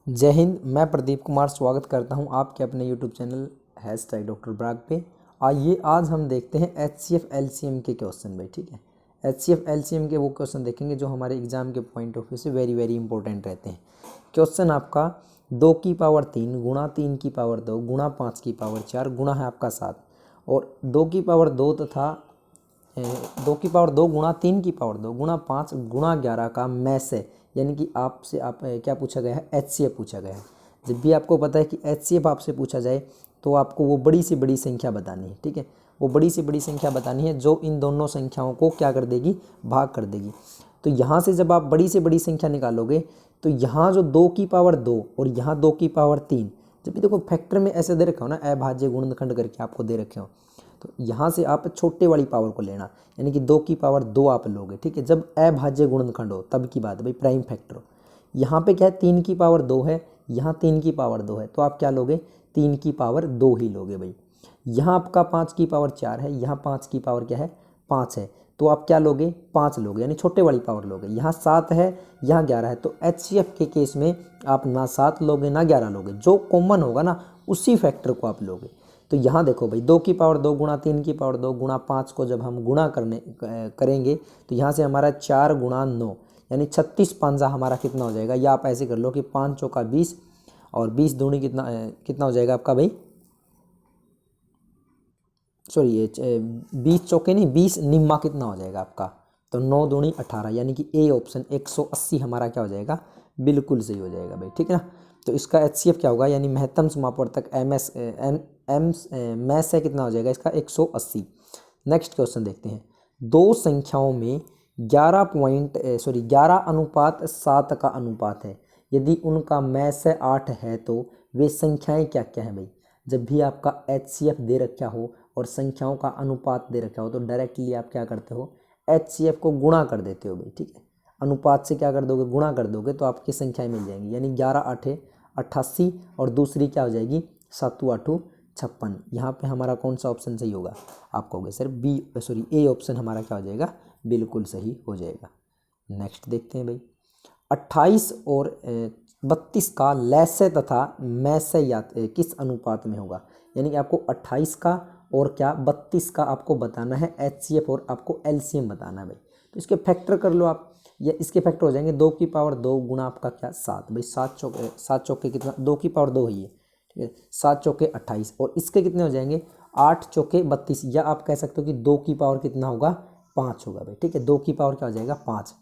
जय हिंद। मैं प्रदीप कुमार स्वागत करता हूं आपके अपने यूट्यूब चैनल #डॉक्टर ब्राग पे। आइए आज हम देखते हैं HCF LCM के क्वेश्चन भाई। ठीक है, HCF LCM के वो क्वेश्चन देखेंगे जो हमारे एग्जाम के पॉइंट ऑफ व्यू से वेरी वेरी इंपॉर्टेंट रहते हैं। क्वेश्चन आपका 2 की पावर 3 गुणा 3 की पावर 2 गुणा 5 की पावर 4 गुणा है आपका 7 और 2 की पावर 2 तथा 2 की पावर 2 गुणा 3 की पावर 2 गुणा 5 गुणा 11 का मैस है, यानी कि आपसे क्या पूछा गया है, HCF पूछा गया है। जब भी आपको पता है कि HCF आपसे पूछा जाए तो आपको वो बड़ी से बड़ी संख्या बतानी है। ठीक है, वो बड़ी से बड़ी संख्या बतानी है जो इन दोनों संख्याओं को क्या कर देगी, भाग कर देगी। तो यहाँ से जब आप बड़ी से बड़ी संख्या निकालोगे तो यहाँ जो 2 की पावर 2 और यहाँ 2 की पावर 3, जब भी देखो फैक्टर में ऐसे दे रखे हो ना, अभाज्य गुणनखंड करके आपको दे रखे हो, तो यहाँ से आप छोटे वाली पावर को लेना, यानी कि 2 की पावर 2 आप लोगे। ठीक है, जब अभाज्य गुणनखंड हो तब की बात है भाई, प्राइम फैक्टर हो। यहाँ पे क्या है, 3 की पावर 2 है, यहाँ 3 की पावर 2 है, तो आप क्या लोगे, 3 की पावर 2 ही लोगे भाई। यहाँ आपका 5 की पावर 4 है, यहाँ 5 की पावर क्या है, 5 है, तो आप क्या लोगे, 5 लोगे, यानी छोटे वाली पावर लोगे। यहाँ 7 है, यहाँ 11 है, तो HCF के केस में आप ना 7 लोगे ना 11 लोगे, जो कॉमन होगा ना उसी फैक्टर को आप लोगे। तो यहाँ देखो भाई, 2 की पावर 2 गुणा 3 की पावर 2 गुणा 5 को जब हम गुणा करेंगे तो यहाँ से हमारा 4 गुणा 9 यानी 36 पांजा हमारा कितना हो जाएगा, या आप ऐसे कर लो कि 5 चौका 20 और 20 दूनी कितना हो जाएगा आपका भाई, सॉरी ये 20 चौके नहीं 20 निम्मा कितना हो जाएगा आपका, तो 9 दूनी 18, यानी कि ए ऑप्शन 180 हमारा क्या हो जाएगा, बिल्कुल सही हो जाएगा भाई। ठीक है ना, तो इसका HCF क्या होगा, यानी महत्तम समापवर्तक मैस है, कितना हो जाएगा इसका 180। नेक्स्ट क्वेश्चन देखते हैं। दो संख्याओं में 11:7 का अनुपात है, यदि उनका मैस 8 है तो वे संख्याएं क्या क्या हैं भाई। जब भी आपका HCF दे रखा हो और संख्याओं का अनुपात दे रखा हो तो डायरेक्टली आप क्या करते हो, HCF को गुणा कर देते हो भाई। ठीक है, अनुपात से क्या कर दोगे, गुणा कर दोगे तो आपकी संख्याएं मिल जाएंगी, यानी 11 8 88 और दूसरी क्या हो जाएगी 7 8 56। यहाँ पे हमारा कौन सा ऑप्शन सही होगा, आप कहोगे सर ए ऑप्शन हमारा क्या हो जाएगा, बिल्कुल सही हो जाएगा। नेक्स्ट देखते हैं भाई, 28 और 32 का लैसे तथा मैसे किस अनुपात में होगा, यानी कि आपको 28 का और क्या 32 का आपको बताना है HCF और आपको LCM बताना है भाई। तो इसके फैक्टर कर लो आप, या इसके फैक्टर हो जाएंगे 2 की पावर 2 गुणा आपका क्या 7 भाई, 7 चौके कितना, 2 की पावर 2 ही है। ठीक है, 7 चौके 28 और इसके कितने हो जाएंगे 8 चौके 32, या आप कह सकते हो कि 2 की पावर कितना होगा 5 होगा भाई। ठीक है, 2 की पावर क्या हो जाएगा 5।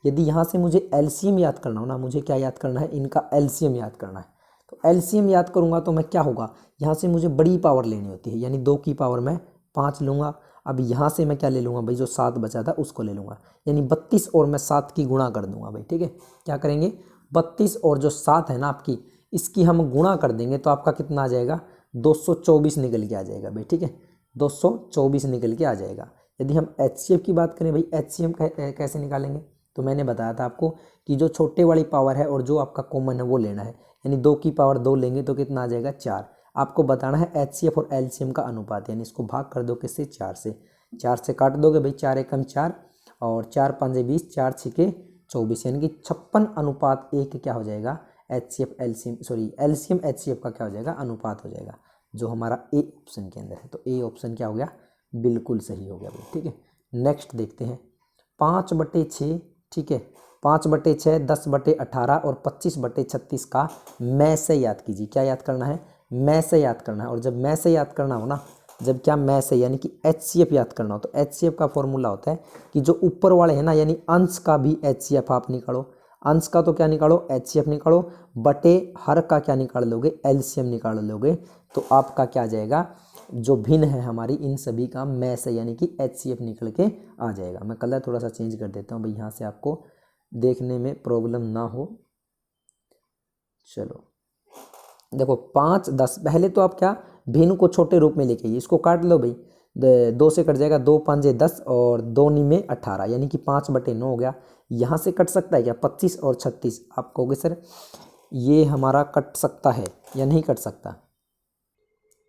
यदि यहाँ से मुझे LCM याद करना हो ना, मुझे क्या याद करना है, इनका LCM याद करना है, तो LCM याद करूँगा तो मैं क्या होगा, यहाँ से मुझे बड़ी पावर लेनी होती है, यानी 2 की पावर मैं 5 लूँगा। अब यहाँ से मैं क्या ले लूँगा भाई, जो 7 बचा था उसको ले लूँगा, यानी 32 और मैं 7 की गुणा कर दूंगा भाई। ठीक है, क्या करेंगे 32 और जो 7 है ना आपकी, इसकी हम गुणा कर देंगे तो आपका कितना आ जाएगा 224 निकल के आ जाएगा भाई। ठीक है, 224 निकल के आ जाएगा। यदि हम HCF की बात करें भाई, HCM कैसे निकालेंगे, तो मैंने बताया था आपको कि जो छोटे वाली पावर है और जो आपका कॉमन है वो लेना है, यानी 2 की पावर 2 लेंगे तो कितना आ जाएगा 4। आपको बताना है HCF और LCM का अनुपात, यानी इसको भाग कर दो किससे, 4 से, 4 से काट दोगे भाई, 4 एकम 4 और 4 5 20, 4 6 24, यानी कि 56:1 क्या हो जाएगा HCF LCM LCM HCF का क्या हो जाएगा, अनुपात हो जाएगा, जो हमारा ए ऑप्शन के अंदर है। तो ए ऑप्शन क्या हो गया, बिल्कुल सही हो गया भाई। ठीक है, नेक्स्ट देखते हैं 5/6। ठीक है, 5/6 10/18 और 25/36 का मैं से याद कीजिए। क्या याद करना है, मैं से याद करना है। और जब मैं से याद करना हो ना, जब क्या मैं से यानी कि HCF याद करना हो, तो HCF का फॉर्मूला होता है कि जो ऊपर वाले हैं ना, यानी अंश का भी HCF आप निकालो, अंश का तो क्या निकालो HCF निकालो, बटे हर का क्या निकाल लोगे, LCM निकाल लोगे, तो आपका क्या आ जाएगा, जो भिन्न है हमारी इन सभी का मैं से यानी कि HCF निकल के आ जाएगा। मैं कलर थोड़ा सा चेंज कर देता हूँ भाई, यहाँ से आपको देखने में प्रॉब्लम ना हो। चलो देखो 5 10, पहले तो आप क्या भिन्न को छोटे रूप में लेके आइए, इसको काट लो भाई, 2 से कट जाएगा, 2 5 10 और 2 में 18, यानी कि 5/9 हो गया। यहाँ से कट सकता है क्या 25 और 36, आप कहोगे सर ये हमारा कट सकता है या नहीं कट सकता,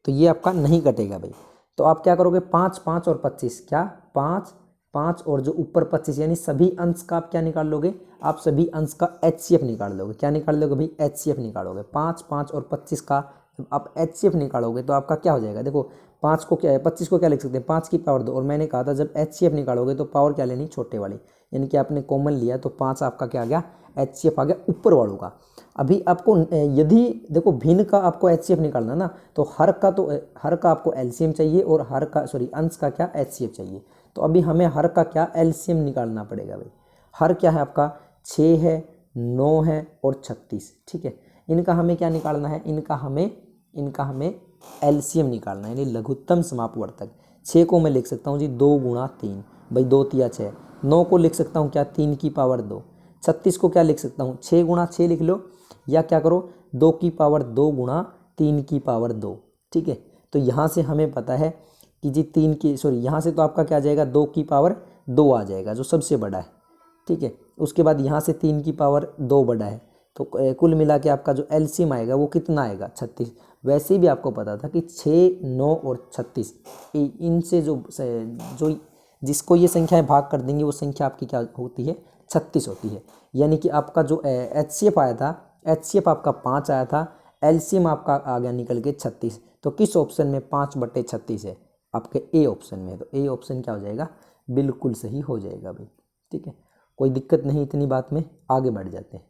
तो ये आपका नहीं कटेगा भाई। तो आप क्या करोगे 5 5 और 25, क्या 5 5 और जो ऊपर 25 यानी सभी अंश का आप क्या निकाल लोगे, आप सभी अंश का HCF निकाल लोगे। क्या निकाल लोगे भाई, HCF निकालोगे। 5, 5 और 25 का जब आप HCF निकालोगे तो आपका क्या हो जाएगा, देखो 5 को क्या है, 25 को क्या लिख सकते हैं, 5 की पावर 2। और मैंने कहा था जब HCF निकालोगे तो पावर क्या लेनी, छोटे वाली, यानी कि आपने कॉमन लिया तो 5 आपका क्या आ गया, HCF आ गया ऊपर वालों का। अभी आपको यदि देखो भिन्न का आपको HCF निकालना ना, तो हर का आपको LCM चाहिए और हर का अंश का क्या HCF चाहिए। तो अभी हमें हर का क्या LCM निकालना पड़ेगा भाई। हर क्या है आपका 6 है, 9 है और 36, ठीक है। इनका हमें क्या निकालना है, इनका हमें LCM निकालना है, यानी लघुत्तम समापवर्तक। 6 को मैं लिख सकता हूँ जी 2 गुणा 3, भाई 2 तिया 6। 9 को लिख सकता हूँ क्या, 3 की पावर 2। 36 को क्या लिख सकता हूँ, 6 गुणा 6 लिख लो, या क्या करो 2 की पावर 2 गुणा 3 की पावर 2, ठीक है। तो यहाँ से हमें पता है कि जी यहाँ से तो आपका क्या आ जाएगा, 2 की पावर 2 आ जाएगा जो सबसे बड़ा है, ठीक है। उसके बाद यहाँ से 3 की पावर 2 बड़ा है, तो कुल मिला के आपका जो LCM आएगा वो कितना आएगा, 36। वैसे भी आपको पता था कि 6, 9 और 36 इनसे जो जिसको ये संख्याएं भाग कर देंगी वो संख्या आपकी क्या होती है, 36 होती है। यानी कि आपका जो HCF आया था, HCF आपका 5 आया था, LCM आपका आ गया निकल के 36। तो किस ऑप्शन में 5/36 है, आपके A ऑप्शन में। तो A ऑप्शन क्या हो जाएगा, बिल्कुल सही हो जाएगा भाई, ठीक है। कोई दिक्कत नहीं इतनी बात में, आगे बढ़ जाते हैं।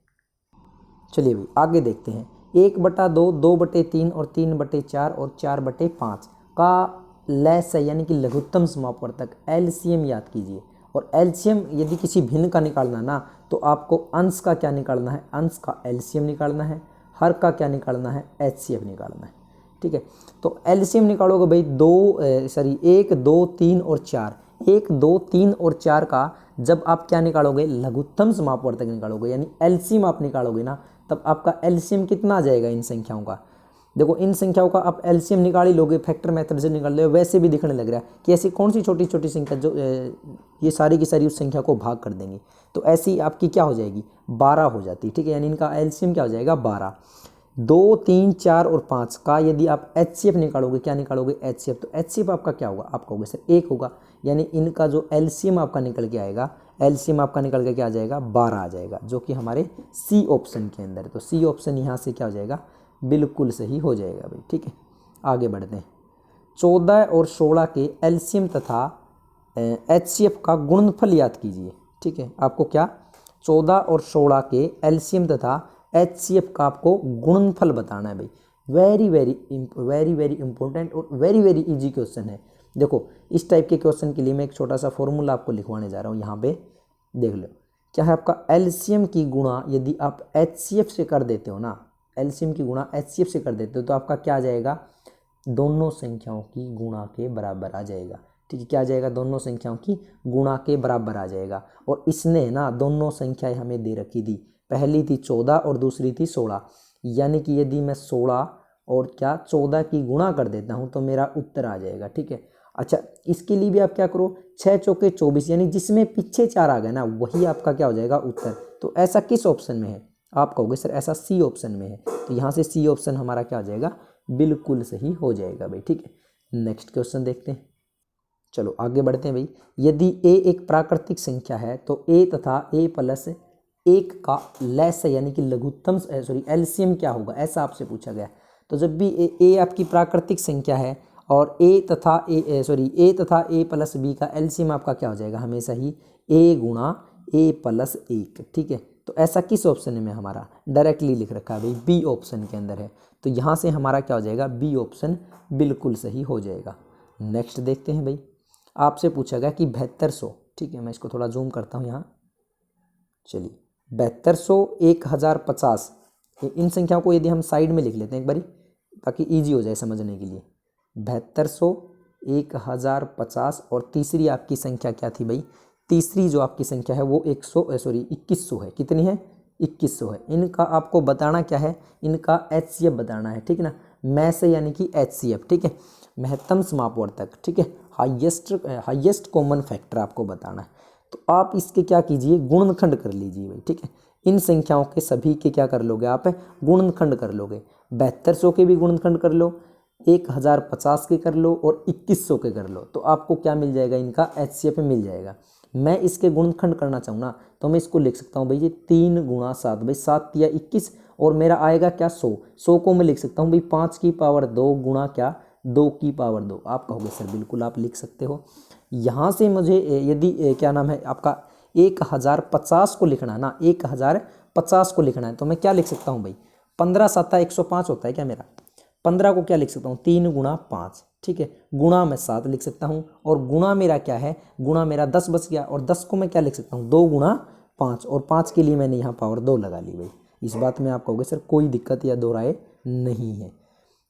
चलिए भाई आगे देखते हैं। 1/2, 2/3 और 3/4 और 4/5 का लेस है, यानी कि लघुत्तम समापवर्तक LCM याद कीजिए। और LCM यदि किसी भिन्न का निकालना ना, तो आपको अंश का क्या निकालना है, अंश का LCM निकालना है, हर का क्या निकालना है, HCF निकालना है, ठीक है। तो LCM निकालोगे भाई 1, 2, 3 और 4। 1, 2, 3 और 4 का जब आप क्या निकालोगे, लघुत्तम समापवर्तक निकालोगे, यानी LCM आप निकालोगे ना, तब आपका LCM कितना आ जाएगा इन संख्याओं का। देखो इन संख्याओं का आप LCM निकाल ही लोगे, फैक्टर मेथड से निकाल लो, वैसे भी दिखने लग रहा है कि ऐसी कौन सी छोटी छोटी संख्या जो ये सारी की सारी उस संख्या को भाग कर देंगी। तो ऐसी आपकी क्या हो जाएगी, 12 हो जाती है, ठीक है। यानी इनका LCM क्या हो जाएगा, 12। 2, 3, 4 और 5 का यदि आप HCF निकालोगे, क्या निकालोगे, HCF, तो HCF आपका क्या होगा, आपका होगा सर 1 होगा। यानी इनका जो LCM आपका निकल के आएगा, LCM आपका निकल के क्या आ जाएगा, 12 आ जाएगा, जो कि हमारे C ऑप्शन के अंदर है। तो C ऑप्शन यहाँ से क्या हो जाएगा, बिल्कुल सही हो जाएगा भाई, ठीक है। आगे बढ़ते हैं। 14 और 16 के LCM तथा HCF का गुणनफल याद कीजिए, ठीक है। आपको क्या 14 और 16 के LCM तथा HCF का आपको गुणनफल बताना है भाई। वेरी वेरी इंपॉर्टेंट और वेरी वेरी इजी क्वेश्चन है। देखो इस टाइप के क्वेश्चन के लिए मैं एक छोटा सा फॉर्मूला आपको लिखवाने जा रहा हूँ, यहाँ पे देख लो। क्या है आपका LCM की गुणा यदि आप HCF से कर देते हो ना, LCM की गुणा HCF से कर देते हो, तो आपका क्या आ जाएगा, दोनों संख्याओं की गुणा के बराबर आ जाएगा, ठीक है। क्या आ जाएगा, दोनों संख्याओं की गुणा के बराबर आ जाएगा। और इसने ना दोनों संख्याएं हमें दे रखी थी, पहली थी 14 और दूसरी थी 16। यानी कि यदि मैं 16 और क्या 14 की गुणा कर देता हूं तो मेरा उत्तर आ जाएगा, ठीक है। अच्छा इसके लिए भी आप क्या करो, 6 चौके 24, यानी जिसमें पीछे 4 आ गए ना वही आपका क्या हो जाएगा, उत्तर। तो ऐसा किस ऑप्शन में है, आप कहोगे सर ऐसा C ऑप्शन में है। तो यहाँ से C ऑप्शन हमारा क्या हो जाएगा, बिल्कुल सही हो जाएगा भाई, ठीक है। नेक्स्ट क्वेश्चन देखते हैं। चलो आगे बढ़ते हैं भाई। यदि A एक प्राकृतिक संख्या है तो A तथा A+1 का लेस है, यानी कि लघुत्तम LCM क्या होगा, ऐसा आपसे पूछा गया। तो जब भी A आपकी प्राकृतिक संख्या है और A तथा A+B का LCM आपका क्या हो जाएगा, हमेशा ही A गुणा A+1, ठीक है। तो ऐसा किस ऑप्शन में हमारा डायरेक्टली लिख रखा है भाई, B ऑप्शन के अंदर है। तो यहाँ से हमारा क्या हो जाएगा, B ऑप्शन बिल्कुल सही हो जाएगा। नेक्स्ट देखते हैं भाई। आपसे पूछा गया कि 7200, ठीक है, मैं इसको थोड़ा जूम करता हूँ यहाँ। चलिए 7200, 1050, इन संख्याओं को यदि हम साइड में लिख लेते हैं एक बारी ताकि इजी हो जाए समझने के लिए। 7200, 1050 और तीसरी आपकी संख्या क्या थी भाई, तीसरी जो आपकी संख्या है वो 2100 है। कितनी है, 2100 है। इनका आपको बताना क्या है, इनका HCF बताना है, ठीक है ना। मैं से यानी कि HCF, ठीक है, महत्तम समापवर्तक, ठीक है, हाईएस्ट कॉमन फैक्टर आपको बताना है। तो आप इसके क्या कीजिए, गुणनखंड कर लीजिए भाई, ठीक है। इन संख्याओं के सभी के क्या कर लोगे आप, गुणनखंड कर लोगे। 7200 के भी गुणनखंड कर लो, 1050 के कर लो और 2100 के कर लो, तो आपको क्या मिल जाएगा, इनका HCF मिल जाएगा। मैं इसके गुणनखंड करना चाहूँ ना तो मैं इसको लिख सकता हूँ भाई, ये 3 गुणा 7, भाई 7 या 21, और मेरा आएगा क्या 100। 100 को मैं लिख सकता हूँ भाई 5 की पावर 2 गुणा क्या 2 की पावर 2। आप कहोगे सर बिल्कुल आप लिख सकते हो। यहाँ से मुझे यदि क्या नाम है आपका 1050 को लिखना है ना, 1050 को लिखना है तो मैं क्या लिख सकता हूँ भाई, 15 7 105 होता है क्या मेरा, 15 को क्या लिख सकता हूँ 3 गुणा 5, ठीक है, गुणा मैं 7 लिख सकता हूँ, और गुणा मेरा क्या है, गुणा मेरा 10 बच गया, और 10 को मैं क्या लिख सकता हूँ 2 गुणा 5, और 5 के लिए मैंने यहाँ पावर 2 लगा ली भाई। इस बात में आप कहोगे सर कोई दिक्कत या दो राय नहीं है।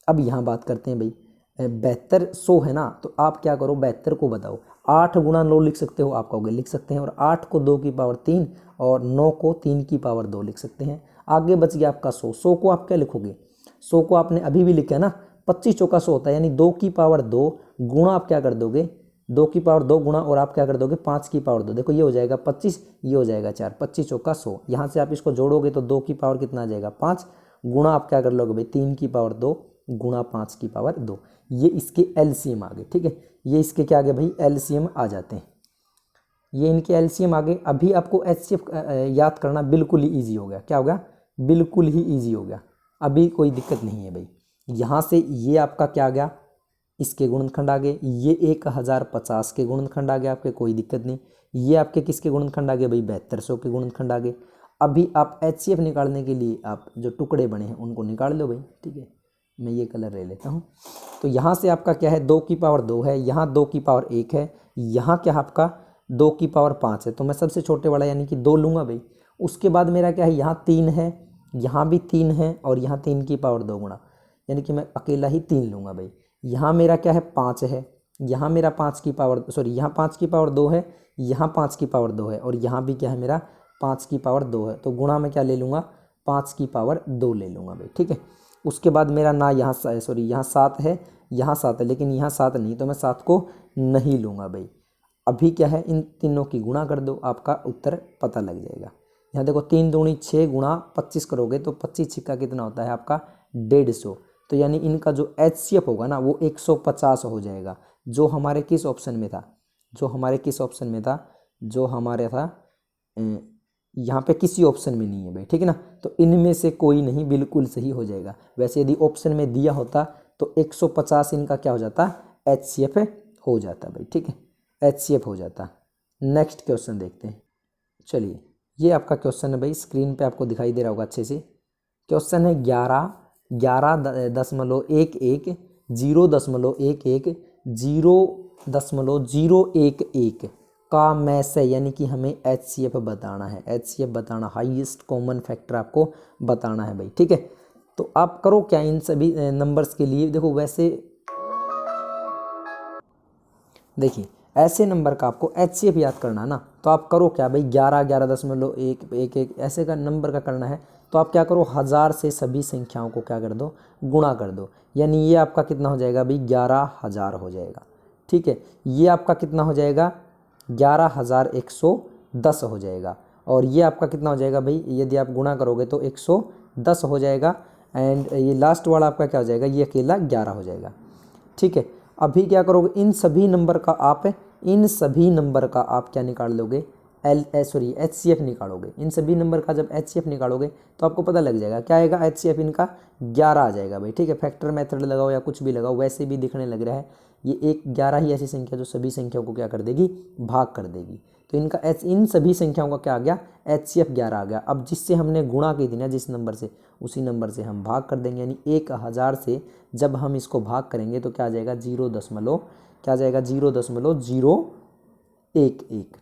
अब यहाँ बात करते हैं भाई 72 100 है ना, तो आप क्या करो 72 को बताओ, 8 गुणा 9 लिख सकते हो, आप कहोगे लिख सकते हैं, और 8 को 2 की पावर 3 और 9 को 3 की पावर 2 लिख सकते हैं। आगे बच गया आपका 100। 100 को आप क्या लिखोगे, 100 को आपने अभी भी लिखा है ना, 25 चौका 100 होता है, यानी 2 की पावर 2 गुणा आप क्या कर दोगे 2 की पावर 2 गुणा, और आप क्या कर दोगे 5 की पावर 2। देखो ये हो जाएगा 25, ये हो जाएगा 4, 25 चौका 100। यहाँ से आप इसको जोड़ोगे तो 2 की पावर कितना आ जाएगा 5, गुणा आप क्या कर लोगे भाई 3 की पावर 2 गुणा 5 की पावर 2। ये इसके एलसीएम आ गए, ठीक है, ये इसके क्या आ गए भाई एलसीएम आ जाते हैं, ये इनके एलसीएम आ गए। अभी आपको एचसीएफ याद करना बिल्कुल ही ईजी हो गया। क्या हो गया, बिल्कुल ही ईजी हो गया, अभी कोई दिक्कत नहीं है भाई। यहाँ से ये आपका क्या आ गया, इसके गुणनखंड आ गए, ये 1050 के गुणनखंड आ गए आपके, कोई दिक्कत नहीं। ये आपके किसके गुणनखंड आ गए भाई 7200 के गुणनखंड आ गए। अभी आप एचसीएफ निकालने के लिए आप जो टुकड़े बने हैं उनको निकाल लो भाई, ठीक है, मैं ये कलर ले लेता हूँ। तो यहाँ से आपका क्या है 2 की पावर 2 है, यहाँ 2 की पावर 1 है, यहाँ क्या आपका 2 की पावर 5 है, तो मैं सबसे छोटे वाला यानी कि 2 लूँगा भाई। उसके बाद मेरा क्या है यहाँ 3 है, यहाँ भी 3 है, और यहाँ 3 की पावर 2 गुणा, यानी कि मैं अकेला ही 3 लूँगा भाई। यहाँ मेरा क्या है 5 है, यहाँ मेरा 5 की पावर यहाँ 5 की पावर 2 है, यहाँ 5 की पावर 2 है, और यहाँ भी क्या है मेरा 5 की पावर 2 है, तो गुणा में क्या ले लूँगा 5 की पावर 2 ले लूँगा भाई, ठीक है। उसके बाद मेरा ना यहाँ यहाँ 7 है, यहाँ 7 है, लेकिन यहाँ 7 नहीं, तो मैं 7 को नहीं लूँगा भाई। अभी क्या है इन तीनों की गुणा कर दो, आपका उत्तर पता लग जाएगा। यहाँ देखो 3 दूनी 6 गुणा 25 करोगे तो 25 छिक्का कितना होता है आपका 150, तो यानी इनका जो एचसीएफ होगा ना वो 150 हो जाएगा, जो हमारे किस ऑप्शन में था, जो हमारे किस ऑप्शन में था, जो हमारे था यहाँ पे किसी ऑप्शन में नहीं है भाई, ठीक है ना, तो इनमें से कोई नहीं, बिल्कुल सही हो जाएगा। वैसे यदि ऑप्शन में दिया होता तो 150 इनका क्या हो जाता एचसीएफ हो जाता भाई, ठीक है, एचसीएफ हो जाता। नेक्स्ट क्वेश्चन देखते हैं। चलिए ये आपका क्वेश्चन है भाई, स्क्रीन पे आपको दिखाई दे रहा होगा अच्छे से। क्वेश्चन है 11.11.11 0.11 0.011 का में से, यानी कि हमें एचसीएफ बताना है, एचसीएफ बताना, हाईएस्ट कॉमन फैक्टर आपको बताना है भाई, ठीक है। तो आप करो क्या इन सभी नंबर्स के लिए, देखो वैसे देखिए ऐसे नंबर का आपको एचसीएफ याद करना है ना, तो आप करो क्या भाई 11.11.11 ऐसे का नंबर का करना है, तो आप क्या करो 1000 से सभी संख्याओं को क्या कर दो गुणा कर दो, यानी ये आपका कितना हो जाएगा भाई 11000 हो जाएगा, ठीक है। ये आपका कितना हो जाएगा 11110 हो जाएगा, और ये आपका कितना हो जाएगा भाई, यदि आप गुणा करोगे तो 110 हो जाएगा, एंड ये लास्ट वाला आपका क्या हो जाएगा, ये अकेला 11 हो जाएगा, ठीक है। अभी क्या करोगे इन सभी नंबर का आप क्या निकाल लोगे एचसीएफ निकालोगे। इन सभी नंबर का जब एचसीएफ निकालोगे तो आपको पता लग जाएगा क्या आएगा, एचसीएफ इनका 11 आ जाएगा भाई, ठीक है। फैक्टर मेथड लगाओ या कुछ भी लगाओ, वैसे भी दिखने लग रहा है ये 11 ही ऐसी संख्या जो सभी संख्याओं को क्या कर देगी भाग कर देगी, तो इनका इन सभी संख्याओं का क्या आ गया एचसीएफ 11 आ गया। अब जिससे हमने गुणा की थी ना जिस नंबर से, उसी नंबर से हम भाग कर देंगे, यानी 1000 से जब हम इसको भाग करेंगे तो क्या आ जाएगा 0.011,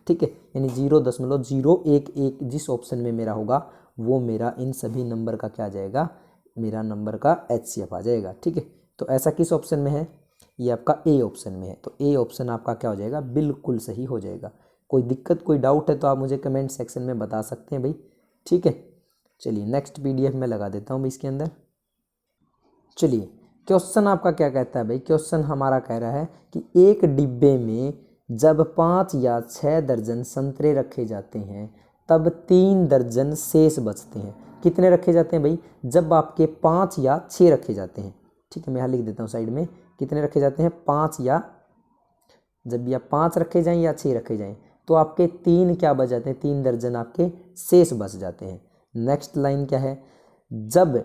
ठीक है, यानी 0.011 जिस ऑप्शन में मेरा होगा वो मेरा इन सभी नंबर का क्या आ जाएगा, मेरा नंबर का एचसीएफ आ जाएगा, ठीक है। तो ऐसा किस ऑप्शन में है, ये आपका ए ऑप्शन में है, तो ए ऑप्शन आपका क्या हो जाएगा बिल्कुल सही हो जाएगा। कोई दिक्कत कोई डाउट है तो आप मुझे कमेंट सेक्शन में बता सकते हैं भाई, ठीक है। चलिए नेक्स्ट पीडीएफ में लगा देता हूँ भाई इसके अंदर। चलिए क्वेश्चन आपका क्या कहता है भाई, क्वेश्चन हमारा कह रहा है कि एक डिब्बे में जब 5 या 6 दर्जन संतरे रखे जाते हैं तब 3 दर्जन शेष बचते हैं। कितने रखे जाते हैं भाई, जब आपके 5 या 6 रखे जाते हैं, ठीक है, मैं यहाँ लिख देता हूँ साइड में, कितने रखे जाते हैं 5 या, जब या 5 रखे जाएं या 6 रखे जाएं, तो आपके 3 क्या बच जाते हैं, 3 दर्जन आपके शेष बच जाते हैं। नेक्स्ट लाइन क्या है, जब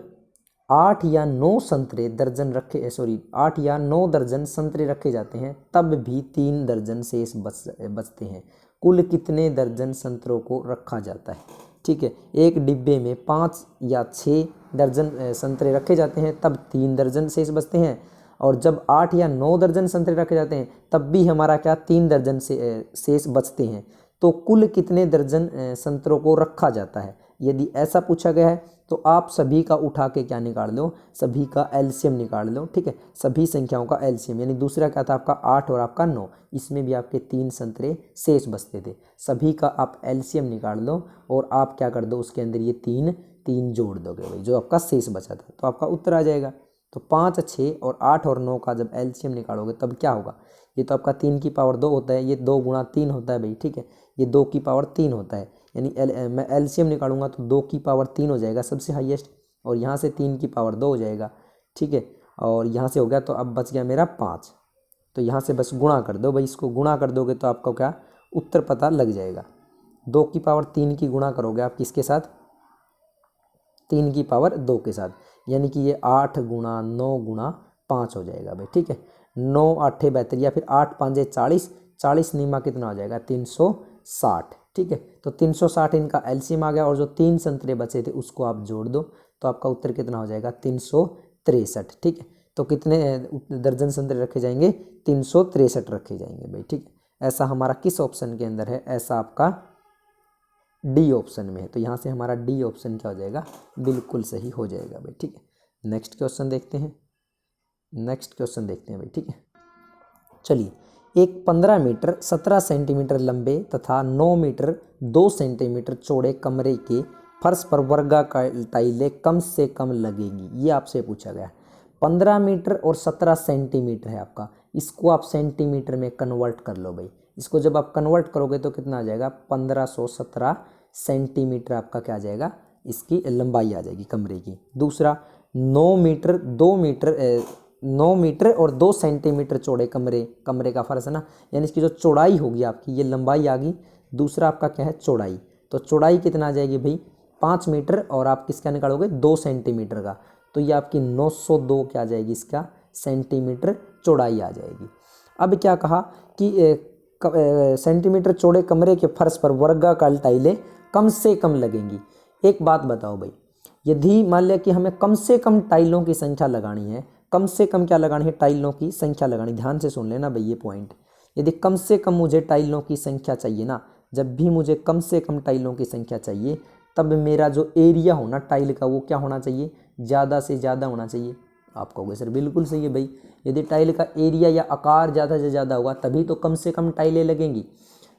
8 या 9 संतरे दर्जन रखे 8 या 9 दर्जन संतरे रखे जाते हैं तब भी 3 दर्जन शेष बचते हैं। कुल कितने दर्जन संतरों को रखा जाता है? ठीक है, एक डिब्बे में 5 या 6 दर्जन संतरे रखे जाते हैं तब 3 दर्जन शेष बचते हैं, और जब 8 या 9 दर्जन संतरे रखे जाते हैं तब भी हमारा क्या 3 दर्जन से शेष बचते हैं। तो कुल कितने दर्जन संतरों को रखा जाता है? यदि ऐसा पूछा गया है तो आप सभी का उठा के क्या निकाल लो, सभी का एलसीएम निकाल लो। ठीक है, सभी संख्याओं का एलसीएम, यानी दूसरा क्या था आपका 8 और आपका 9, इसमें भी आपके 3 संतरे शेष बचते थे। सभी का आप एलसीएम निकाल लो और आप क्या कर दो, उसके अंदर ये 3 जोड़ दोगे भाई, जो आपका शेष बचा था, तो आपका उत्तर आ जाएगा। तो 5, 6 और 8 और 9 का जब एलसीएम निकालोगे तब क्या होगा, ये तो आपका 3 की पावर 2 होता है, ये 2 गुणा 3 होता है भाई। ठीक है, ये 2 की पावर 3 होता है, यानी मैं एलसीएम निकालूंगा तो 2 की पावर 3 हो जाएगा सबसे हाईएस्ट, और यहाँ से 3 की पावर 2 हो जाएगा। ठीक है, और यहाँ से हो गया, तो अब बच गया मेरा 5, तो यहाँ से बस गुणा कर दो भाई, इसको गुणा कर दोगे तो आपको क्या उत्तर पता लग जाएगा। 2 की पावर 3 की गुणा करोगे आप किसके साथ, 3 की पावर 2 के साथ, यानी कि ये 8 गुणा 9 गुणा 5 हो जाएगा भाई। ठीक है, 9 8 72 या फिर 8 5 40, 40 नीमा कितना हो जाएगा 360। ठीक है, तो 360 इनका एलसीएम आ गया, और जो 3 संतरे बचे थे उसको आप जोड़ दो तो आपका उत्तर कितना हो जाएगा 363। ठीक है, तो कितने दर्जन संतरे रखे जाएंगे, 363 रखे जाएंगे भाई। ठीक है, ऐसा हमारा किस ऑप्शन के अंदर है, ऐसा आपका डी ऑप्शन में है, तो यहाँ से हमारा डी ऑप्शन क्या हो जाएगा, बिल्कुल सही हो जाएगा भाई। ठीक है, नेक्स्ट क्वेश्चन देखते हैं, नेक्स्ट क्वेश्चन देखते हैं भाई। ठीक है, चलिए, एक 15 मीटर 17 सेंटीमीटर लंबे तथा 9 मीटर 2 सेंटीमीटर चौड़े कमरे के फर्श पर वर्गाकार टाइलें कम से कम लगेगी, ये आपसे पूछा गया है। 15 मीटर और 17 सेंटीमीटर है आपका, इसको आप सेंटीमीटर में कन्वर्ट कर लो भाई। इसको जब आप कन्वर्ट करोगे तो कितना आ जाएगा, 1517 सेंटीमीटर आपका क्या आ जाएगा, इसकी लंबाई आ जाएगी कमरे की। दूसरा 9 मीटर 2 सेंटीमीटर चौड़े कमरे का फर्श है ना, यानी इसकी जो चौड़ाई होगी आपकी, ये लंबाई आ गई। दूसरा आपका क्या है, चौड़ाई, तो चौड़ाई कितना आ जाएगी भाई 5 मीटर, और आप किसका निकालोगे 2 सेंटीमीटर का, तो ये आपकी 902 क्या आ जाएगी, इसका सेंटीमीटर चौड़ाई आ जाएगी। अब क्या कहा कि सेंटीमीटर चौड़े कमरे के फर्श पर वर्गाकार टाइलें कम से कम लगेंगी। एक बात बताओ भाई, यदि मान लिया कि हमें कम से कम टाइलों की संख्या लगानी है, कम से कम क्या लगानी है, टाइलों की संख्या लगानी, ध्यान से सुन लेना भाई ये पॉइंट। यदि कम से कम मुझे टाइलों की संख्या चाहिए ना, जब भी मुझे कम से कम टाइलों की संख्या चाहिए, तब मेरा जो एरिया हो ना टाइल का, वो क्या होना चाहिए, ज़्यादा से ज़्यादा होना चाहिए। आप कहोगे सर बिल्कुल सही है भाई, यदि टाइल का एरिया या आकार ज़्यादा से ज़्यादा होगा तभी तो कम से कम टाइलें लगेंगी।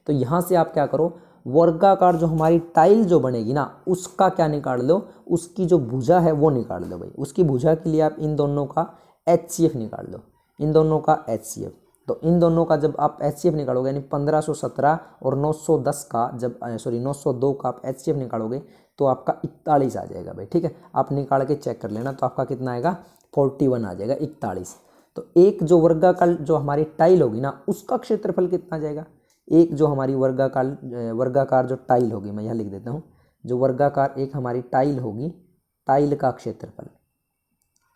तो यहाँ से आप क्या करो, वर्गाकार जो हमारी टाइल जो बनेगी ना, उसका क्या निकाल लो, उसकी जो भुजा है वो निकाल लो भाई। उसकी भुजा के लिए आप इन दोनों का HCF निकाल लो, इन दोनों का HCF। तो इन दोनों का जब आप HCF निकालोगे, यानी 1517 और 910 का जब 902 का आप HCF निकालोगे तो आपका 41 आ जाएगा भाई। ठीक है, आप निकाल के चेक कर लेना, तो आपका कितना आएगा 41 आ जाएगा, 41। तो एक जो वर्गाकार जो हमारी टाइल होगी ना, उसका क्षेत्रफल कितना आ जाएगा, एक जो हमारी वर्गाकार जो टाइल होगी, मैं यहाँ लिख देता हूँ, जो वर्गाकार एक हमारी टाइल होगी, टाइल का क्षेत्रफल,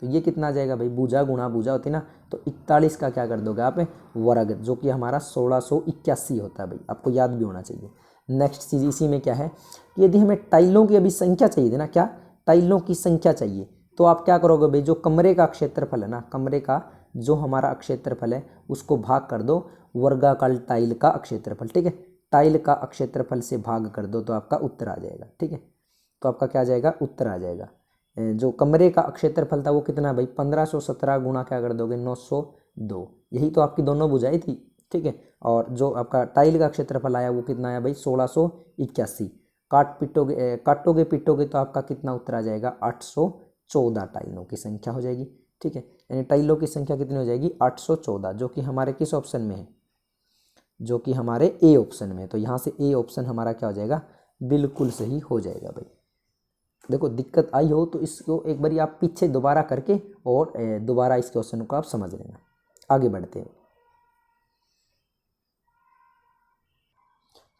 तो ये कितना आ जाएगा भाई, भुजा गुणा भुजा होती है ना, तो 41 का क्या कर दोगे आप वर्ग, जो कि हमारा 1681 होता है भाई, आपको याद भी होना चाहिए। नेक्स्ट चीज़ इसी में क्या है कि यदि हमें टाइलों की अभी संख्या चाहिए थी ना, क्या टाइलों की संख्या चाहिए, तो आप क्या करोगे भाई, जो कमरे का क्षेत्रफल है ना, कमरे का जो हमारा क्षेत्रफल है उसको भाग कर दो वर्गाकार टाइल का क्षेत्रफल। ठीक है, टाइल का क्षेत्रफल से भाग कर दो तो आपका उत्तर आ जाएगा। ठीक है, तो आपका क्या आ जाएगा, उत्तर आ जाएगा। जो कमरे का क्षेत्रफल था वो कितना भाई 1517 गुणा क्या कर दोगे 902, यही तो आपकी दोनों भुजाएं थी। ठीक है, और जो आपका टाइल का क्षेत्रफल आया वो कितना आया भाई 1681, काटोगे पिटोगे तो आपका कितना उत्तर आ जाएगा 814 टाइलों की संख्या हो जाएगी। ठीक है, यानी टाइलों की संख्या कितनी हो जाएगी 814, जो कि हमारे किस ऑप्शन में है, जो कि हमारे ए ऑप्शन में है। तो यहाँ से ए ऑप्शन हमारा क्या हो जाएगा, बिल्कुल सही हो जाएगा भाई। देखो दिक्कत आई हो तो इसको एक बार आप पीछे दोबारा करके और दोबारा इस क्वेश्चन को आप समझ लेना। आगे बढ़ते हैं,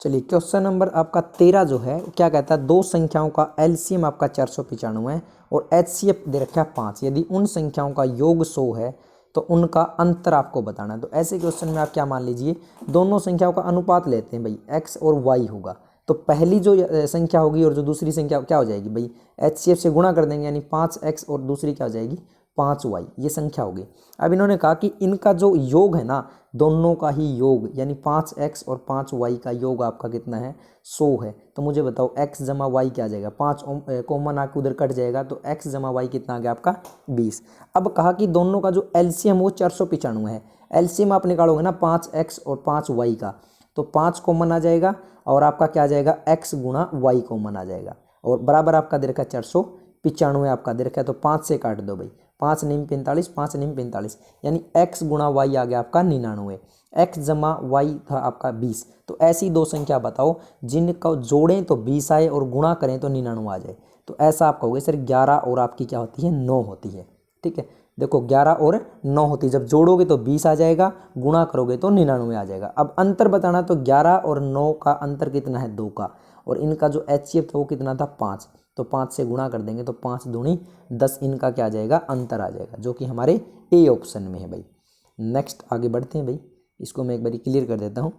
चलिए क्वेश्चन नंबर आपका 13 जो है क्या कहता है, दो संख्याओं का एलसीएम आपका 495 है और एचसीएफ दे रखा है 5। यदि उन संख्याओं का योग 100 है तो उनका अंतर आपको बताना है। तो ऐसे क्वेश्चन में आप क्या मान लीजिए, दोनों संख्याओं का अनुपात लेते हैं भाई, एक्स और वाई होगा। तो पहली जो संख्या होगी और जो दूसरी संख्या क्या हो जाएगी भाई, एचसीएफ से गुणा कर देंगे, यानी 5x और दूसरी क्या हो जाएगी 5y, ये संख्या होगी। अब इन्होंने कहा कि इनका जो योग है ना, दोनों का ही योग, यानी 5x और 5y का योग आपका कितना है 100 है। तो मुझे बताओ x जमा वाई क्या आ जाएगा, 5 कॉमन आके उधर कट जाएगा, तो x जमा वाई कितना आ गया आपका 20। अब कहा कि दोनों का जो एलसीएम वो 495 है। एलसीएम आप निकालोगे ना 5x और 5y का, तो 5 कॉमन आ जाएगा और आपका क्या आ जाएगा x गुणा y कॉमन आ जाएगा, और बराबर आपका दे रखा है 495 आपका दे रखा है। तो 5 से काट दो भाई, 5 निम 45, 5 निम 45, यानी x गुणा y आ गया आपका 99, x जमा y था आपका 20। तो ऐसी दो संख्या बताओ जिनका जोड़ें तो 20 आए और गुणा करें तो 99 आ जाए। तो ऐसा आप कहोगे सर 11 और आपकी क्या होती है 9 होती है। ठीक है, देखो 11 और 9 होती है, जब जोड़ोगे तो 20 आ जाएगा, गुणा करोगे तो 99 आ जाएगा। अब अंतर बताना, तो 11 और 9 का अंतर कितना है 2 का, और इनका जो एचसीएफ था वो कितना था 5। तो 5 से गुणा कर देंगे तो 5 दूनी 10, इनका क्या आ जाएगा अंतर आ जाएगा, जो कि हमारे ए ऑप्शन में है भाई। नेक्स्ट आगे बढ़ते हैं भाई, इसको मैं एक बार क्लियर कर देता हूँ।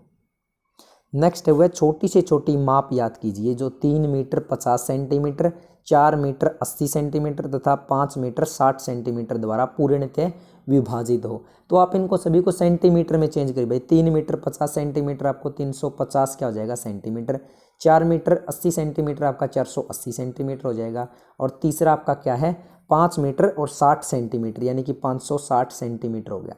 नेक्स्ट है वह छोटी से छोटी माप याद कीजिए जो 3 मीटर 50 सेंटीमीटर, 4 मीटर 80 सेंटीमीटर तथा 5 मीटर 60 सेंटीमीटर द्वारा पूर्णतः विभाजित हो। तो आप इनको सभी को सेंटीमीटर में चेंज करिए भाई। 3 मीटर 50 सेंटीमीटर आपको 350 क्या हो जाएगा सेंटीमीटर, 4 मीटर 80 सेंटीमीटर आपका 480 सेंटीमीटर हो जाएगा, और तीसरा आपका क्या है 5 मीटर और 60 सेंटीमीटर, यानी कि 560 सेंटीमीटर हो गया।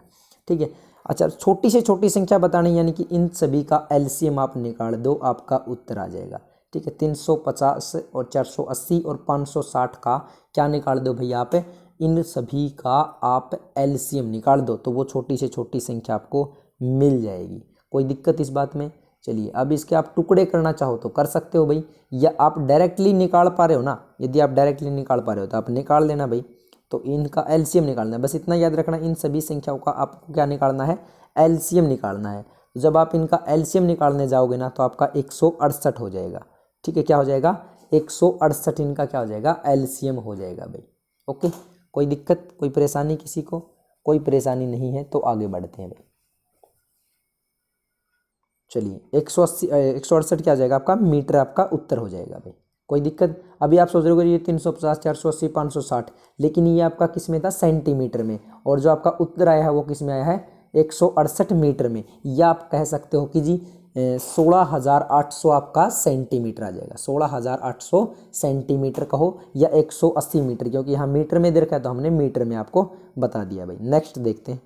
ठीक है, अच्छा छोटी से छोटी संख्या बतानी, यानी कि इन सभी का एलसीएम आप निकाल दो, आपका उत्तर आ जाएगा। ठीक है, 350 और 480 और 560 का क्या निकाल दो भैया आप, इन सभी का आप एलसीएम निकाल दो, तो वो छोटी से छोटी संख्या आपको मिल जाएगी। कोई दिक्कत इस बात में? चलिए अब इसके आप टुकड़े करना चाहो तो कर सकते हो भाई, या आप डायरेक्टली निकाल पा रहे हो ना, यदि आप डायरेक्टली निकाल पा रहे हो तो आप निकाल लेना भाई। तो इनका एलसीएम निकालना है, बस इतना याद रखना, इन सभी संख्याओं का आपको क्या निकालना है एलसीएम निकालना है। तो जब आप इनका एलसीएम निकालने जाओगे ना तो आपका 168 हो जाएगा। ठीक है, क्या हो जाएगा 168, इनका क्या हो जाएगा एलसीएम हो जाएगा भाई। ओके, कोई दिक्कत कोई परेशानी किसी को? कोई परेशानी नहीं है, तो आगे बढ़ते हैं भाई। चलिए 168 क्या हो जाएगा आपका मीटर, आपका उत्तर हो जाएगा भाई। कोई दिक्कत? अभी आप सोच रहे हो ये 350 480 560, लेकिन ये आपका किस में था सेंटीमीटर में, और जो आपका उत्तर आया है वो किस में आया है 168 मीटर में, या आप कह सकते हो कि जी 16,800 आपका सेंटीमीटर आ जाएगा। 16,800 सेंटीमीटर कहो या 180 मीटर, क्योंकि यहाँ मीटर में दे रखा है तो हमने मीटर में आपको बता दिया भाई। नेक्स्ट देखते हैं।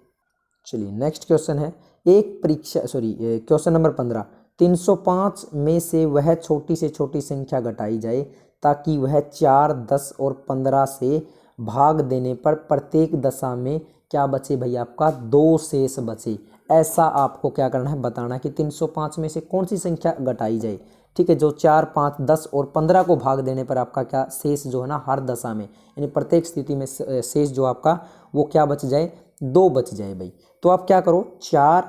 चलिए नेक्स्ट क्वेश्चन है क्वेश्चन नंबर 15। 305 में से वह छोटी से छोटी संख्या घटाई जाए ताकि वह 4, 10 और 15 से भाग देने पर प्रत्येक दशा में क्या बचे भाई आपका 2 शेष बचे। ऐसा आपको क्या करना है बताना कि 305 में से कौन सी संख्या घटाई जाए। ठीक है, जो 4, 5, 10 और 15 को भाग देने पर आपका क्या शेष जो है ना हर दशा में, यानी प्रत्येक स्थिति में शेष जो आपका वो क्या बच जाए 2 बच जाए भाई। तो आप क्या करो 4,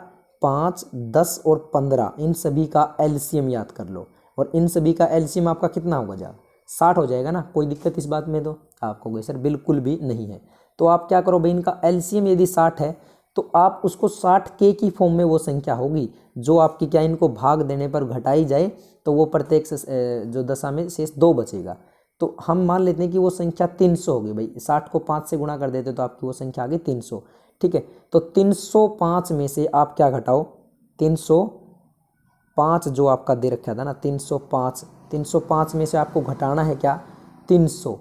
5, 10 और 15 इन सभी का एलसीएम याद कर लो, और इन सभी का एलसीएम आपका कितना होगा जा 60 हो जाएगा ना। कोई दिक्कत इस बात में? तो आप कहोगे सर बिल्कुल भी नहीं है। तो आप क्या करो भाई, इनका एलसीएम यदि 60 है तो आप उसको 60K की फॉर्म में वो संख्या होगी जो आपकी क्या इनको भाग देने पर घटाई जाए, तो वो प्रत्येक जो दशा में शेष 2 बचेगा। तो हम मान लेते हैं कि वो संख्या 300 होगी भाई। 60 को 5 से गुणा कर देते तो आपकी वो संख्या आ गई 300। ठीक है, तो 305 में से आप क्या घटाओ 305 जो आपका दे रखा था ना 305 में से आपको घटाना है क्या 300,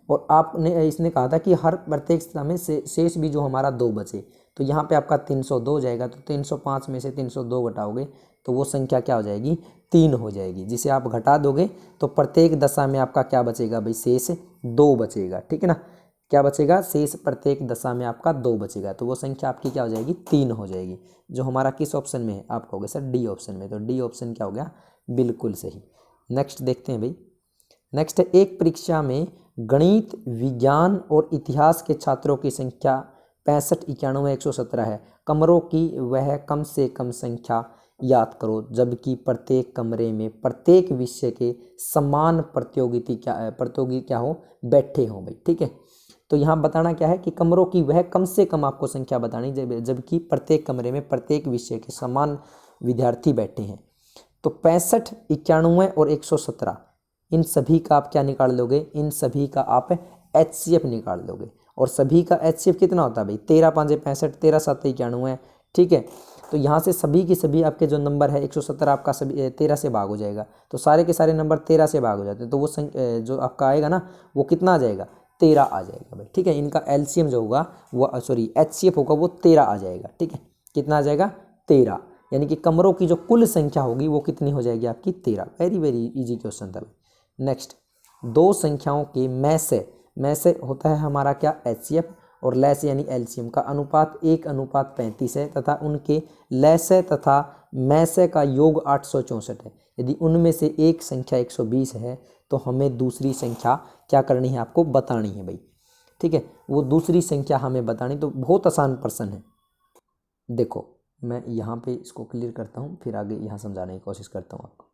और आपने इसने कहा था कि हर प्रत्येक समय से शेष भी जो हमारा 2 बचे, तो यहाँ पे आपका 302 हो जाएगा। तो 305 में से 302 घटाओगे तो वो संख्या क्या हो जाएगी 3 हो जाएगी, जिसे आप घटा दोगे तो प्रत्येक दशा में आपका क्या बचेगा भाई शेष 2 बचेगा। ठीक है ना, क्या बचेगा शेष प्रत्येक दशा में आपका 2 बचेगा, तो वो संख्या आपकी क्या हो जाएगी 3 हो जाएगी, जो हमारा किस ऑप्शन में है आप कहोगे सर डी ऑप्शन में। तो डी ऑप्शन क्या हो गया बिल्कुल सही। नेक्स्ट देखते हैं भाई। नेक्स्ट है एक परीक्षा में गणित, विज्ञान और इतिहास के छात्रों की संख्या 65, 91, 117 है। कमरों की वह कम से कम संख्या याद करो जबकि प्रत्येक कमरे में प्रत्येक विषय के समान प्रतियोगी क्या हो बैठे हों भाई। ठीक है, तो यहाँ बताना क्या है कि कमरों की वह कम से कम आपको संख्या बतानी जबकि प्रत्येक कमरे में प्रत्येक विषय के समान विद्यार्थी बैठे हैं। तो 65, 91 और 117 इन सभी का आप क्या निकाल लोगे, इन सभी का आप HCF निकाल लोगे। और सभी का HCF कितना होता है भाई, 13 5 65, 13 7 91। ठीक है, तो यहाँ से सभी की सभी आपके जो नंबर है 117 आपका सभी 13 से भाग हो जाएगा, तो सारे के सारे नंबर 13 से भाग हो जाते हैं, तो वो जो आपका आएगा ना वो कितना आ जाएगा, 13 आ जाएगा भाई। ठीक है, इनका LCM जो होगा वो HCF होगा वो 13 आ जाएगा। ठीक है, कितना आ जाएगा, 13, यानी कि कमरों की जो कुल संख्या होगी वो कितनी हो जाएगी आपकी, 13। वेरी वेरी इजी क्वेश्चन था भाई। नेक्स्ट, दो संख्याओं के में से होता है हमारा क्या, HCF, और लय से यानी LCM का अनुपात 1:35 है तथा उनके लय से तथा में से का योग 864 है। यदि उनमें से एक संख्या 120 है तो हमें दूसरी संख्या क्या करनी है, आपको बतानी है भाई। ठीक है, वो दूसरी संख्या हमें बतानी, तो बहुत आसान प्रश्न है। देखो मैं यहाँ पे इसको क्लियर करता हूँ, फिर आगे यहाँ समझाने की कोशिश करता हूँ आपको।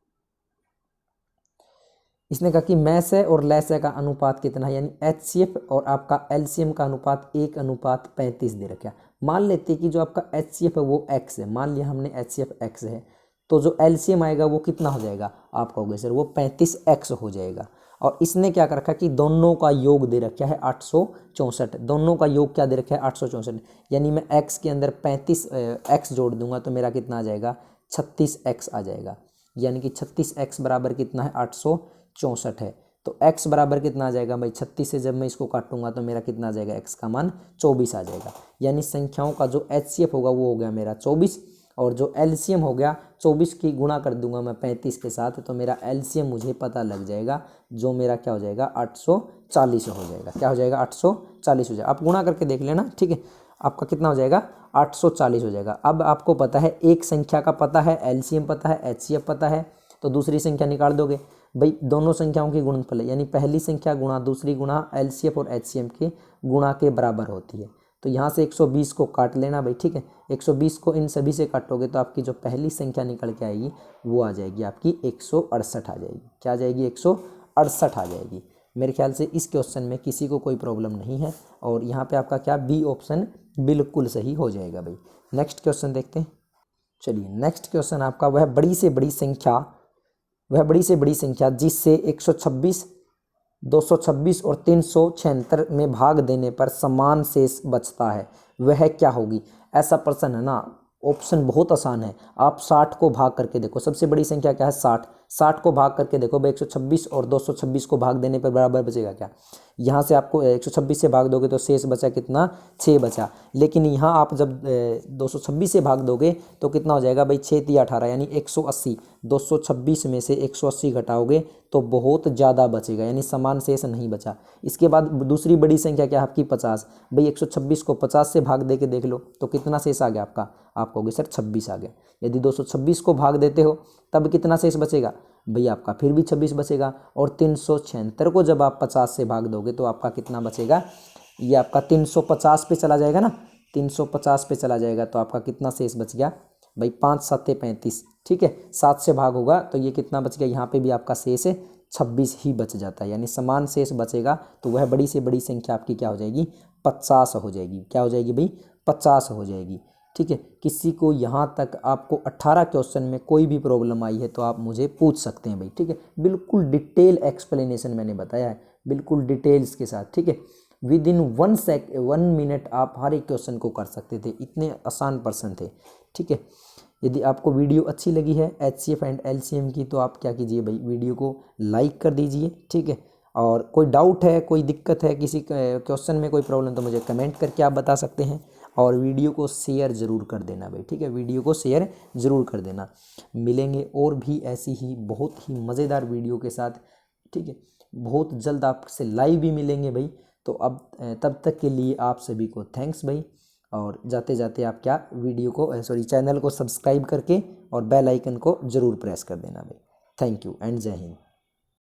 इसने कहा कि में से और लय से का अनुपात कितना है, यानी HCF और आपका LCM का अनुपात 1:35 दे रखा है। मान लेते हैं कि जो आपका HCF है वो x है, मान लिया हमने HCF x है, तो जो LCM आएगा वो कितना हो जाएगा, आप कहोगे सर वो 35x हो जाएगा। और इसने क्या कर रखा है कि दोनों का योग दे रखा है 864, दोनों का योग क्या दे रखा है 864, यानी मैं x के अंदर 35x जोड़ दूंगा तो मेरा कितना आ जाएगा, 36x आ जाएगा। यानी कि 36x बराबर कितना है, 864 है। तो x बराबर कितना आ जाएगा भाई, 36 से जब मैं इसको काटूंगा तो मेरा कितना आ जाएगा, x का मान 24 आ जाएगा। यानी संख्याओं का जो HCF होगा वो हो गया मेरा 24, और जो LCM हो गया 24 की गुणा कर दूंगा मैं 35 के साथ, तो मेरा LCM मुझे पता लग जाएगा, जो मेरा क्या हो जाएगा, 840 हो जाएगा। क्या हो जाएगा, 840 हो जाएगा। आप गुणा करके देख लेना। ठीक है, आपका कितना हो जाएगा, 840 हो जाएगा। अब आपको पता है एक संख्या का पता है, LCM पता है, HCF पता है, तो दूसरी संख्या निकाल दोगे भाई। दोनों संख्याओं की गुणनफल यानी पहली संख्या गुणा दूसरी गुणा LCF और HCM के गुणा के बराबर होती है। तो यहाँ से 120 को काट लेना भाई। ठीक है, 120 को इन सभी से काटोगे तो आपकी जो पहली संख्या निकल के आएगी वो आ जाएगी आपकी 168 आ जाएगी। क्या आ जाएगी, 168 आ जाएगी। मेरे ख्याल से इस क्वेश्चन में किसी को कोई प्रॉब्लम नहीं है, और यहाँ पे आपका क्या, बी ऑप्शन बिल्कुल सही हो जाएगा भाई। नेक्स्ट क्वेश्चन देखते हैं। चलिए नेक्स्ट क्वेश्चन आपका वह बड़ी से बड़ी संख्या जिससे 126, 226 और 376 में भाग देने पर समान शेष बचता है वह क्या होगी। ऐसा प्रश्न है ना, ऑप्शन बहुत आसान है। आप 60 को भाग करके देखो, सबसे बड़ी संख्या क्या है, 60 को भाग करके देखो भाई। 126 और 226 को भाग देने पर बराबर बचेगा क्या, यहाँ से आपको 126 से भाग दोगे तो शेष बचा कितना, 6 बचा। लेकिन यहाँ आप जब 226 से भाग दोगे तो कितना हो जाएगा भाई, 6 3 18 यानी 180। 226 में से 180 घटाओगे तो बहुत ज़्यादा बचेगा, यानी समान शेष नहीं बचा। इसके बाद दूसरी बड़ी संख्या क्या है आपकी, 50। भाई 126 को 50 से भाग दे के देख लो तो कितना शेष आ गया आपका, आप कहोगे सर 26 आ गया। यदि 226 को भाग देते हो तब कितना शेष बचेगा भाई, आपका फिर भी 26 बचेगा। और 376 को जब आप 50 से भाग दोगे तो आपका कितना बचेगा, ये आपका 350 पे चला जाएगा ना, 350 पे चला जाएगा तो आपका कितना शेष बच गया भाई, 5 7 35। ठीक है, 7 से भाग होगा तो ये कितना बच गया, यहाँ पे भी आपका शेष 26 ही बच जाता है, यानी समान शेष बचेगा। तो वह बड़ी से बड़ी संख्या आपकी क्या हो जाएगी, 50 हो जाएगी। क्या हो जाएगी भाई, 50 हो जाएगी। ठीक है, किसी को यहाँ तक आपको 18 क्वेश्चन में कोई भी प्रॉब्लम आई है तो आप मुझे पूछ सकते हैं भाई। ठीक है, बिल्कुल डिटेल एक्सप्लेनेशन मैंने बताया है, बिल्कुल डिटेल्स के साथ। ठीक है, विद इन 1 मिनट आप हर एक क्वेश्चन को कर सकते थे, इतने आसान प्रश्न थे। ठीक है, यदि आपको वीडियो अच्छी लगी है HCF एंड LCM की तो आप क्या कीजिए भाई, वीडियो को लाइक कर दीजिए। ठीक है, और कोई डाउट है, कोई दिक्कत है, किसी क्वेश्चन में कोई प्रॉब्लम तो मुझे कमेंट करके आप बता सकते हैं। और वीडियो को शेयर ज़रूर कर देना भाई। ठीक है, वीडियो को शेयर ज़रूर कर देना। मिलेंगे और भी ऐसी ही बहुत ही मज़ेदार वीडियो के साथ। ठीक है, बहुत जल्द आपसे लाइव भी मिलेंगे भाई। तो अब तब तक के लिए आप सभी को थैंक्स भाई। और जाते जाते आप क्या, वीडियो को चैनल को सब्सक्राइब करके और बेल आइकन को ज़रूर प्रेस कर देना भाई। थैंक यू एंड जय हिंद।